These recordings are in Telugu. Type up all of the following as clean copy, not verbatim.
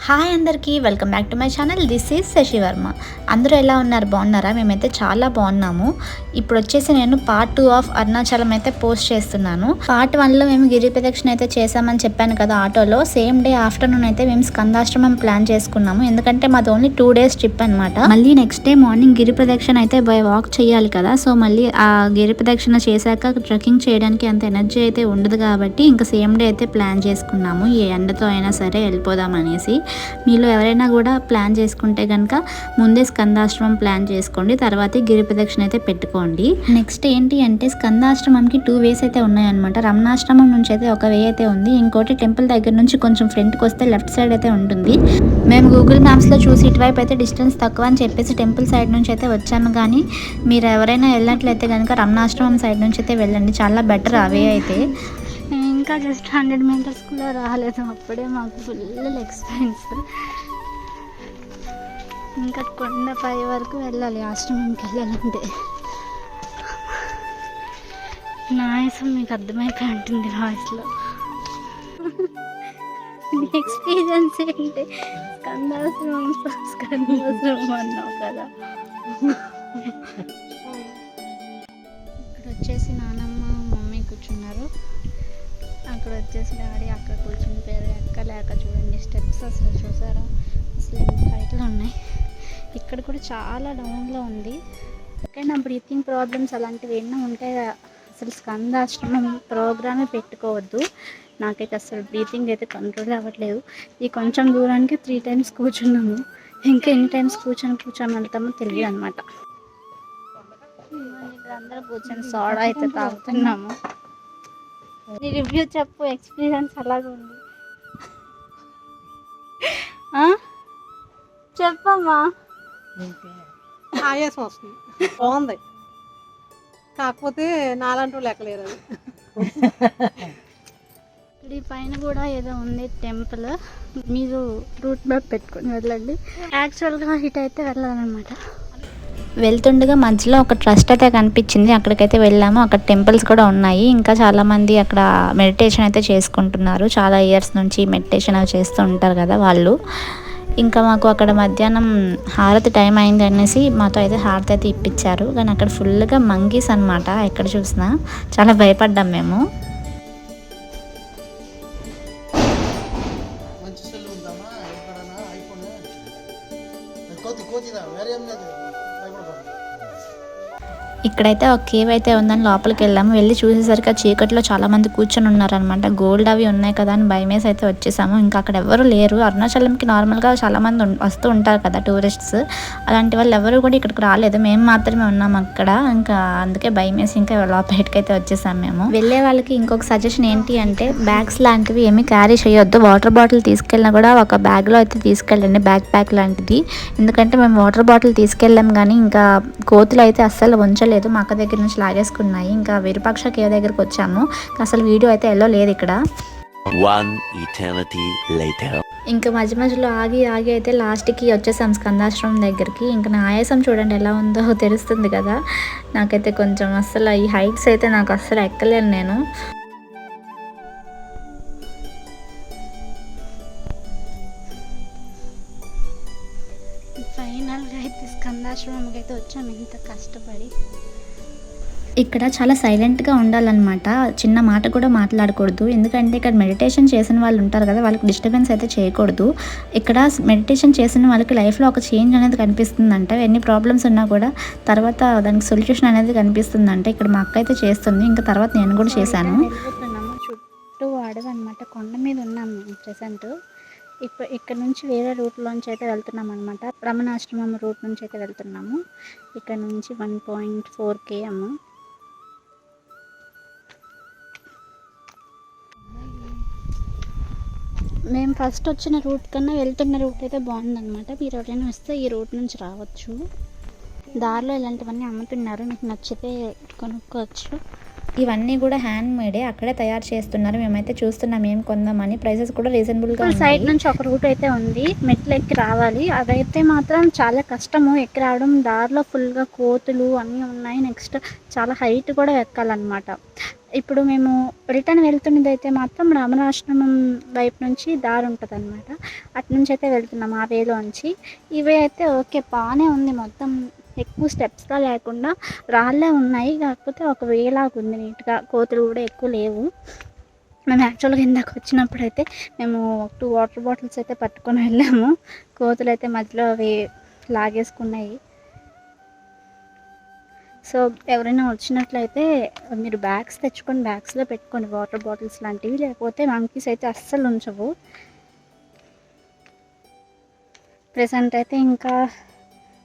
హాయ్ అందరికీ welcome back to my channel. This is Shashi Varma. అందరూ ఎలా ఉన్నారు? బాగున్నారా? మేమైతే చాలా బాగున్నాము. ఇప్పుడు వచ్చేసి నేను పార్ట్ 2 ఆఫ్ అరుణాచలం అయితే పోస్ట్ చేస్తున్నాను. పార్ట్ 1లో మేము గిరి ప్రదక్షిణ అయితే చేసామని చెప్పాను కదా ఆటోలో. సేమ్ డే ఆఫ్టర్నూన్ అయితే మేము స్కందాశ్రమం ప్లాన్ చేసుకున్నాము. ఎందుకంటే మాది ఓన్లీ 2 days ట్రిప్ అనమాట. మళ్ళీ నెక్స్ట్ డే మార్నింగ్ గిరి ప్రదక్షిణ అయితే బై వాక్ చేయాలి కదా. సో మళ్ళీ ఆ గిరి ప్రదక్షిణ చేశాక ట్రెక్కింగ్ చేయడానికి అంత ఎనర్జీ అయితే ఉండదు కాబట్టి ఇంకా సేమ్ డే అయితే ప్లాన్ చేసుకున్నాము. ఏ ఎండతో అయినా సరే వెళ్ళిపోదాం అనేసి. మీలో ఎవరైనా కూడా ప్లాన్ చేసుకుంటే కనుక ముందే స్కందాశ్రమం ప్లాన్ చేసుకోండి, తర్వాత గిరి ప్రదక్షిణ అయితే పెట్టుకోండి. నెక్స్ట్ ఏంటి అంటే స్కందాశ్రమంకి 2 ways అయితే ఉన్నాయన్నమాట. రమణాశ్రమం నుంచి అయితే ఒక వే అయితే ఉంది, ఇంకోటి టెంపుల్ దగ్గర నుంచి కొంచెం ఫ్రంట్కి వస్తే లెఫ్ట్ సైడ్ అయితే ఉంటుంది. మేము గూగుల్ మ్యాప్స్లో చూసి ఇటువైపు అయితే డిస్టెన్స్ తక్కువ అని చెప్పేసి టెంపుల్ సైడ్ నుంచి అయితే వచ్చాను. కానీ మీరు ఎవరైనా వెళ్ళినట్లయితే కనుక రమణాశ్రమం సైడ్ నుంచి అయితే వెళ్ళండి, చాలా బెటర్ అవే అయితే. ఇంకా జస్ట్ 100 meters కూడా రాలేదు, అప్పుడే మాకు ఫుల్ ఎక్స్పీరియన్స్. ఇంకా కొండపై వరకు వెళ్ళాలి ఆశ్రమంకి వెళ్ళాలంటే. నా ఆయాసం మీకు అర్థమైపోయి ఉంటుంది వాయిస్లో. ఎక్స్పీరియన్స్ ఏంటి? స్కందాశ్రమం అన్నావు కదా. ఇక్కడ వచ్చేసి నానమ్మ మమ్మీ కూర్చున్నారు, అక్కడ వచ్చేసి డాడీ అక్కడ కూర్చుని పేరు ఎక్కలేక చూడండి స్టెప్స్ అసలు చూసారా, అసలు ఎంత హైట్లో ఉన్నాయి. ఇక్కడ కూడా చాలా డౌన్లో ఉంది. ఎక్కడైనా బ్రీతింగ్ ప్రాబ్లమ్స్ అలాంటివి ఏమైనా ఉంటే అసలు స్కందాశ్రమం ప్రోగ్రామే పెట్టుకోవద్దు. నాకైతే అసలు బ్రీతింగ్ అయితే కంట్రోల్ అవ్వట్లేదు. ఈ కొంచెం దూరానికి 3 times కూర్చున్నాము, ఇంకా ఎన్ని టైమ్స్ కూర్చొని వెళ్తామో తెలియదు అనమాట. ఇక్కడ అందరూ కూర్చొని సోడా అయితే తాగుతున్నాము. నీ రివ్యూ చెప్పు, ఎక్స్పీరియన్స్ అలాగే ఉంది. చెప్పమ్మా. ఆయాసం వస్తుంది, బాగుంది, కాకపోతే నాలంటూ లెక్కలేరు. అది ఇక్కడ పైన కూడా ఏదో ఉంది టెంపుల్, మీరు రూట్ మ్యాప్ పెట్టుకొని వెళ్ళండి. యాక్చువల్గా ఇటు అయితే వెళ్ళాలన్నమాట. వెళ్తుండగా మధ్యలో ఒక ట్రస్ట్ అయితే కనిపించింది, అక్కడికైతే వెళ్ళాము. అక్కడ టెంపుల్స్ కూడా ఉన్నాయి, ఇంకా చాలామంది అక్కడ మెడిటేషన్ అయితే చేసుకుంటున్నారు. చాలా ఇయర్స్ నుంచి మెడిటేషన్ అవి చేస్తూ ఉంటారు కదా వాళ్ళు. ఇంకా మాకు అక్కడ మధ్యాహ్నం హారతి టైం అయింది అనేసి మాతో అయితే హారతి అయితే ఇప్పించారు. కానీ అక్కడ ఫుల్గా మంకీస్ అనమాట, ఎక్కడ చూసినా చాలా భయపడ్డాం మేము. ఇక్కడైతే ఒక కేవ్ అయితే ఉందని లోపలికి వెళ్ళాము. వెళ్ళి చూసేసరికి చీకట్లో చాలా మంది కూర్చొని ఉన్నారనమాట. గోల్డ్ అవి ఉన్నాయి కదా అని భయమేసి అయితే వచ్చేసాము. ఇంకా అక్కడ ఎవరు లేరు. అరుణాచలంకి నార్మల్గా చాలా మంది వస్తూ ఉంటారు కదా టూరిస్ట్స్, అలాంటి వాళ్ళు ఎవరు కూడా ఇక్కడికి రాలేదు, మేము మాత్రమే ఉన్నాము అక్కడ. ఇంకా అందుకే భయమేసి ఇంకా లోపలికి అయితే వచ్చేసాము మేము. వెళ్ళే వాళ్ళకి ఇంకొక సజెషన్ ఏంటి అంటే బ్యాగ్స్ లాంటివి ఏమీ క్యారీ చేయొద్దు. వాటర్ బాటిల్ తీసుకెళ్ళినా కూడా ఒక బ్యాగ్లో అయితే తీసుకెళ్ళండి, బ్యాక్ ప్యాక్ లాంటిది. ఎందుకంటే మేము వాటర్ బాటిల్ తీసుకెళ్ళాం కానీ ఇంకా కోతులు అయితే అస్సలు ఉంచలేదు, మా అక్క దగ్గర నుంచి లాగేసుకున్నాయి. ఇంకా విరూపాక్ష కేవ్ దగ్గరకు వచ్చాము, అసలు వీడియో అయితే ఎల్లో లేదు ఇక్కడ. ఇంకా మధ్య మధ్యలో ఆగి అయితే లాస్ట్కి వచ్చేసాం స్కందాశ్రమం దగ్గరికి. ఇంకా నా ఆయాసం చూడండి ఎలా ఉందో తెలుస్తుంది కదా. నాకైతే కొంచెం అస్సలు ఈ హైట్స్ అయితే నాకు అస్సలు ఎక్కలేను నేను. ఫైనల్గా అయితే స్కందాశ్రమంకి అయితే వచ్చాము ఇంత కష్టపడి. ఇక్కడ చాలా సైలెంట్గా ఉండాలన్నమాట, చిన్న మాట కూడా మాట్లాడకూడదు. ఎందుకంటే ఇక్కడ మెడిటేషన్ చేసిన వాళ్ళు ఉంటారు కదా, వాళ్ళకి డిస్టర్బెన్స్ అయితే చేయకూడదు. ఇక్కడ మెడిటేషన్ చేసిన వాళ్ళకి లైఫ్లో ఒక చేంజ్ అనేది కనిపిస్తుందంట. ఎన్ని ప్రాబ్లమ్స్ ఉన్నా కూడా తర్వాత దానికి సొల్యూషన్ అనేది కనిపిస్తుందంట. ఇక్కడ మా అక్క అయితే చేస్తుంది, ఇంకా తర్వాత నేను కూడా చేశాను. చుట్టూ అడవి అనమాట, కొండ మీద ఉన్నాము ప్రెసెంట్. ఇక్కడ నుంచి వేరే రూట్లోంచి అయితే వెళ్తున్నాం అనమాట. రమణాశ్రమం రూట్ నుంచి అయితే వెళ్తున్నాము. ఇక్కడ నుంచి 1.4 km. మేము ఫస్ట్ వచ్చిన రూట్ కన్నా వెళ్తున్న రూట్ అయితే బాగుందన్నమాట. మీరు ఎవరైనా వస్తే ఈ రూట్ నుంచి రావచ్చు. దారిలో ఇలాంటివన్నీ అమ్ముతున్నారు, మీకు నచ్చితే కొనుక్కోవచ్చు. ఇవన్నీ కూడా హ్యాండ్ మేడే, అక్కడే తయారు చేస్తున్నారు. మేమైతే చూస్తున్నాం ఏం కొందామని. ప్రైసెస్ కూడా రీజనబుల్గా ఉన్నాయి. సైడ్ నుంచి ఒక రూట్ అయితే ఉంది, మెట్లు ఎక్కి రావాలి. అదైతే మాత్రం చాలా కష్టము ఎక్కి రావడం. దారిలో ఫుల్గా కోతులు అన్నీ ఉన్నాయి. నెక్స్ట్ చాలా హైట్ కూడా ఎక్కాలన్నమాట. ఇప్పుడు మేము రిటర్న్ వెళ్తున్నది అయితే మాత్రం రమణాశ్రమం వైపు నుంచి దారి ఉంటుంది అనమాట. అటు నుంచి అయితే వెళ్తున్నాం ఆ వేలోంచి. ఇవే అయితే ఓకే బాగానే ఉంది, మొత్తం ఎక్కువ స్టెప్స్గా లేకుండా రాళ్ళే ఉన్నాయి, కాకపోతే ఒక వేలాగా ఉంది నీట్గా. కోతులు కూడా ఎక్కువ లేవు. మేము యాక్చువల్గా ఇందాక వచ్చినప్పుడు అయితే మేము 2 వాటర్ బాటిల్స్ అయితే పట్టుకొని వెళ్ళాము. కోతులు అయితే మధ్యలో అవి లాగేసుకున్నాయి. సో ఎవరైనా వచ్చినట్లయితే మీరు బ్యాగ్స్ తెచ్చుకొని బ్యాగ్స్లో పెట్టుకోండి, వాటర్ బాటిల్స్ లాంటివి. లేకపోతే మంకీస్ అయితే అస్సలు ఉంచవు. ప్రెసెంట్ అయితే ఇంకా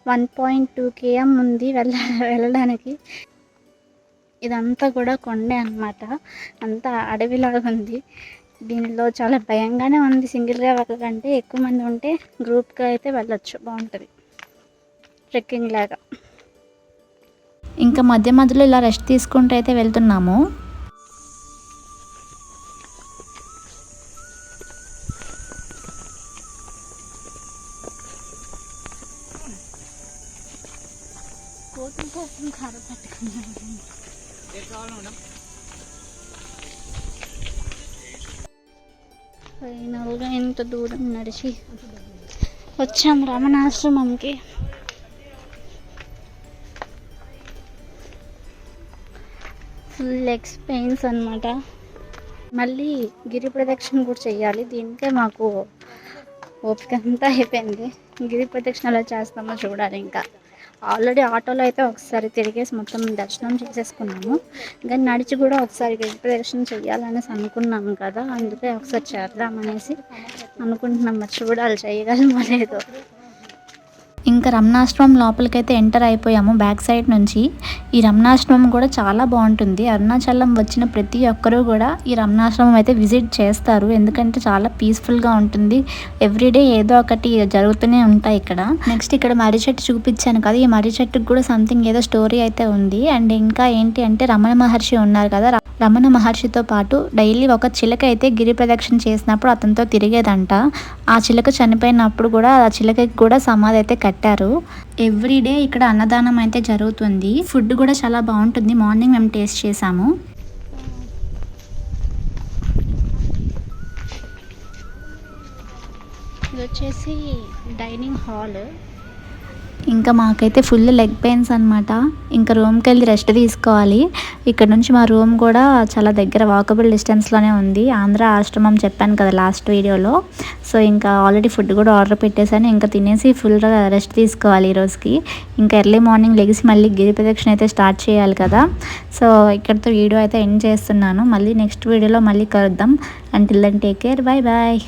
1.2 km ఉంది వెళ్ళడానికి. ఇదంతా కూడా కొండే అన్నమాట, అంతా అడవిలాగా ఉంది. దీనిలో చాలా భయంగానే ఉంది. సింగిల్గా వెళ్ళాలంటే, ఎక్కువ మంది ఉంటే గ్రూప్గా అయితే వెళ్ళొచ్చు, బాగుంటుంది ట్రెక్కింగ్ లాగా. ఇంకా మధ్య మధ్యలో ఇలా రెస్ట్ తీసుకుంటూ అయితే వెళ్తున్నాము. ఫైనల్గా ఎంత దూరం నడిచి వచ్చాం రమణాశ్రమంకి. ఫుల్ లెగ్స్ పెయిన్స్ అనమాట. మళ్ళీ గిరి ప్రదక్షిణ కూడా చెయ్యాలి. దీనికే మాకు ఓపిక అంతా అయిపోయింది. గిరి ప్రదక్షిణ ఎలా చేస్తామో చూడాలి. ఇంకా ఆల్రెడీ ఆటోలో అయితే ఒకసారి తిరిగేసి మొత్తం దర్శనం చేసేసుకున్నాము. కానీ నడిచి కూడా ఒకసారి గిరి ప్రదక్షిణ చెయ్యాలనేసి అనుకున్నాము కదా, అందుకే ఒకసారి చేద్దామనేసి అనుకుంటున్నాం. మరి చూడాలి చేయగలమో లేదో. ఇంకా రమణాశ్రమం లోపలికైతే ఎంటర్ అయిపోయాము బ్యాక్ సైడ్ నుంచి. ఈ రమణాశ్రమం కూడా చాలా బాగుంటుంది. అరుణాచలం వచ్చిన ప్రతి ఒక్కరూ కూడా ఈ రమణాశ్రమం అయితే విజిట్ చేస్తారు, ఎందుకంటే చాలా పీస్ఫుల్గా ఉంటుంది. ఎవ్రీడే ఏదో ఒకటి జరుగుతూనే ఉంటాయి ఇక్కడ. నెక్స్ట్ ఇక్కడ మర్రి చెట్టు చూపించాను కదా, ఈ మర్రి చెట్టుకు కూడా సంథింగ్ ఏదో స్టోరీ అయితే ఉంది. అండ్ ఇంకా ఏంటి అంటే రమణ మహర్షి ఉన్నారు కదా, రమణ మహర్షితో పాటు డైలీ ఒక చిలక అయితే గిరి ప్రదక్షిణ చేసినప్పుడు అతనితో తిరిగేదంట. ఆ చిలక చనిపోయినప్పుడు కూడా ఆ చిలకకి కూడా సమాధి అయితే కట్టారు. ఎవ్రీడే ఇక్కడ అన్నదానం అయితే జరుగుతుంది. ఫుడ్ కూడా చాలా బాగుంటుంది. మార్నింగ్ మేము టేస్ట్ చేసాము. ఇది వచ్చేసి డైనింగ్ హాల్. ఇంకా మాకైతే ఫుల్ లెగ్ పెయిన్స్ అనమాట. ఇంకా రూమ్కి వెళ్ళి రెస్ట్ తీసుకోవాలి. ఇక్కడ నుంచి మా రూమ్ కూడా చాలా దగ్గర, వాకబుల్ డిస్టెన్స్లోనే ఉంది. ఆంధ్ర ఆశ్రమం చెప్పాను కదా లాస్ట్ వీడియోలో. సో ఇంకా ఆల్రెడీ ఫుడ్ కూడా ఆర్డర్ పెట్టేశాను. ఇంకా తినేసి ఫుల్గా రెస్ట్ తీసుకోవాలి ఈరోజుకి. ఇంకా ఎర్లీ మార్నింగ్ లెగిసి మళ్ళీ గిరి ప్రదక్షిణ అయితే స్టార్ట్ చేయాలి కదా. సో ఇక్కడితో వీడియో అయితే ఎండ్ చేస్తున్నాను. మళ్ళీ నెక్స్ట్ వీడియోలో మళ్ళీ కలుద్దాం. Until then take care, bye bye.